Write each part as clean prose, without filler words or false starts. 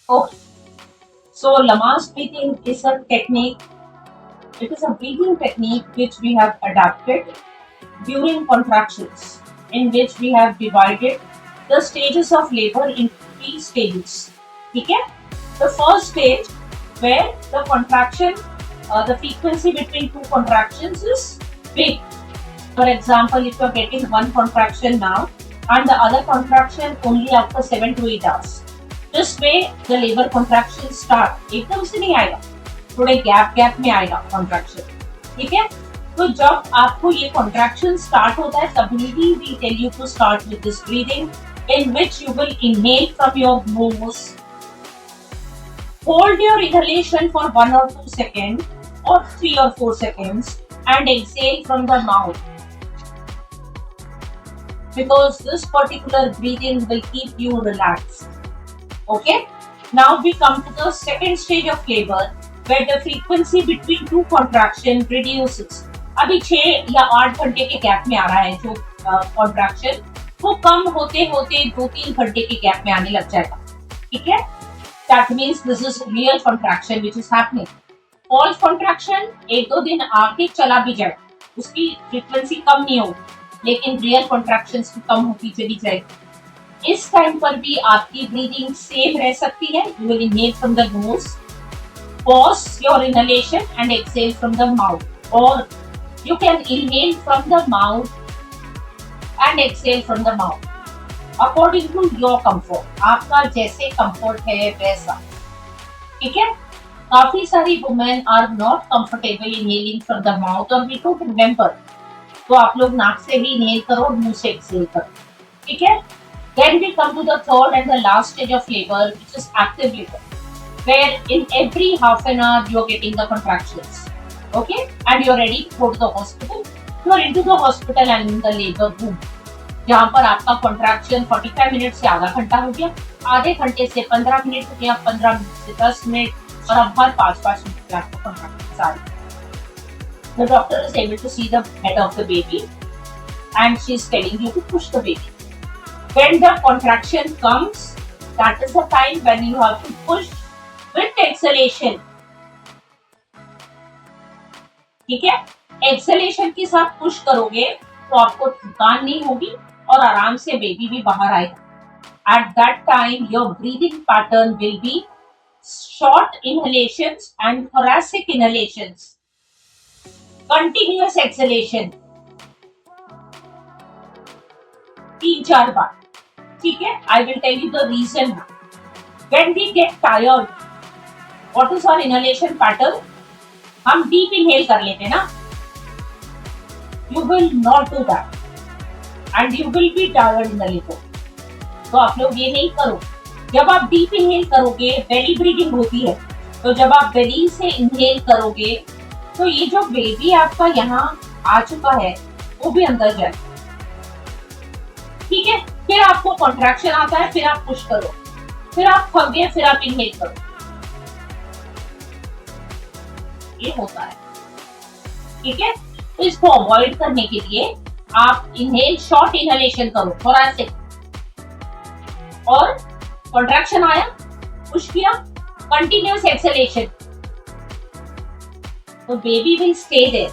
Okay. So Lamaze breathing is a technique. It is a breathing technique which we have adapted during contractions, in which we have divided the stages of labor into three stages. Okay? The first stage where the contraction, the frequency between two contractions is big. For example, if you are getting one contraction now and the other contraction only after 7 to 8 hours. This way the labor contraction start एकदम से नहीं आएगा, थोड़े gap में आएगा contraction. ठीक है? तो जब आपको ये contraction start होता है तभी we tell you to start with this breathing, in which you will inhale from your nose. Hold your inhalation for 1 or 2 seconds or 3 or 4 seconds and exhale from the mouth. Because this particular breathing will keep you relaxed. Okay? Now we come to the second stage of labor where the frequency between two contraction reduces. अभी 6 या 8 घंटे के gap में आ रहा है जो contraction, वो कम होते होते 2-3 घंटे के गैप में आने लग जाएगा. ठीक है? That means this is real contraction which is happening. False contraction 1-2 दिन आके चला भी जाए, उसकी frequency कम नहीं होगी, लेकिन रियल कॉन्ट्रैक्शंस की कम होती चली जाएगी. इस टाइम पर भी आपकी ब्रीदिंग सेम रह सकती है. You will inhale from the nose, pause your inhalation and exhale from the mouth, और you can inhale from the mouth and exhale from the mouth according to your comfort. आपका जैसे comfort है वैसा. ठीक है? काफी सारी women are not comfortable inhaling from the mouth और वी डोंट रिमेंबर, तो आप लोग नाक से भी इनहेल करो और मुंह से एक्सहेल करो. ठीक है? Then we come to the third and the last stage of labor, which is active labor, where in every half an hour you are getting the contractions. Okay? And you are ready to go to the hospital. You are into the hospital and in the labor room, जहाँ पर आपका contraction 45 minute से आधा घंटा हो गया, आधे घंटे से 15 मिनट हो गया, 15 मिनट से 10 मिनट, और अब हर 5-5 मिनट में आपका contraction आ रही है. The doctor is able to see the head of the baby and she is telling you to push the baby. When the contraction comes, that is the time when you have to push with exhalation. ठीक है? Exhalation के साथ push करोगे तो आपको थकान नहीं होगी और आराम से बेबी भी बाहर आएगा. At that time, your breathing pattern will be short inhalations and thoracic inhalations. Continuous exhalation 3-4 बार. ठीक है? I will tell you the reason now. When we get tired, what is our inhalation pattern? हम deep inhale कर लेते ना. You will not do that, and you will be tired in the labor. तो आप लोग ये नहीं करो. जब आप deep inhale करोगे, belly breathing होती है, तो जब आप belly से inhale करोगे तो ये जो बेबी आपका यहाँ आ चुका है वो भी अंदर जाए. ठीक है? फिर आपको कॉन्ट्रैक्शन आता है, फिर आप पुश करो, फिर आप थक गए, फिर आप इनहेल करो. ये होता है. ठीक है? तो इसको अवॉइड करने के लिए आप इनहेल, शॉर्ट इनहेलेशन करो थोरासिक, और कॉन्ट्रैक्शन आया, पुश किया, continuous exhalation. So baby will stay there.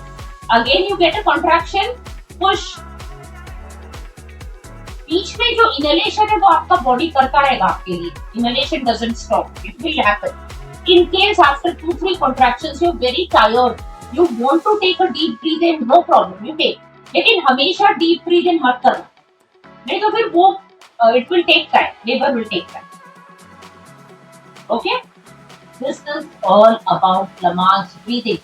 Again you get a contraction, push. बीच में जो inhalation है वो आपका body करता रहेगा आपके लिए. Inhalation doesn't stop. It will happen. In case after 2-3 contractions you're very tired, you want to take a deep breath in, no problem, you take. लेकिन हमेशा deep breath in मत करना, नहीं तो फिर वो it will take time. Labor will take time. Okay? This is all about Lamaze breathing.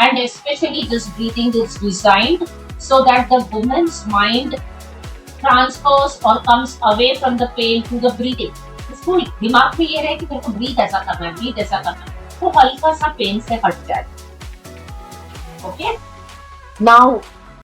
And especially this breathing is designed so that the woman's mind transfers or comes away from the pain to the breathing. उसको दिमाग में ये रहे कि मेरे को breathe ऐसा करना है, ब्रीथ ऐसा करना है, तो हल्का सा पेन से हट जाए. Okay? Now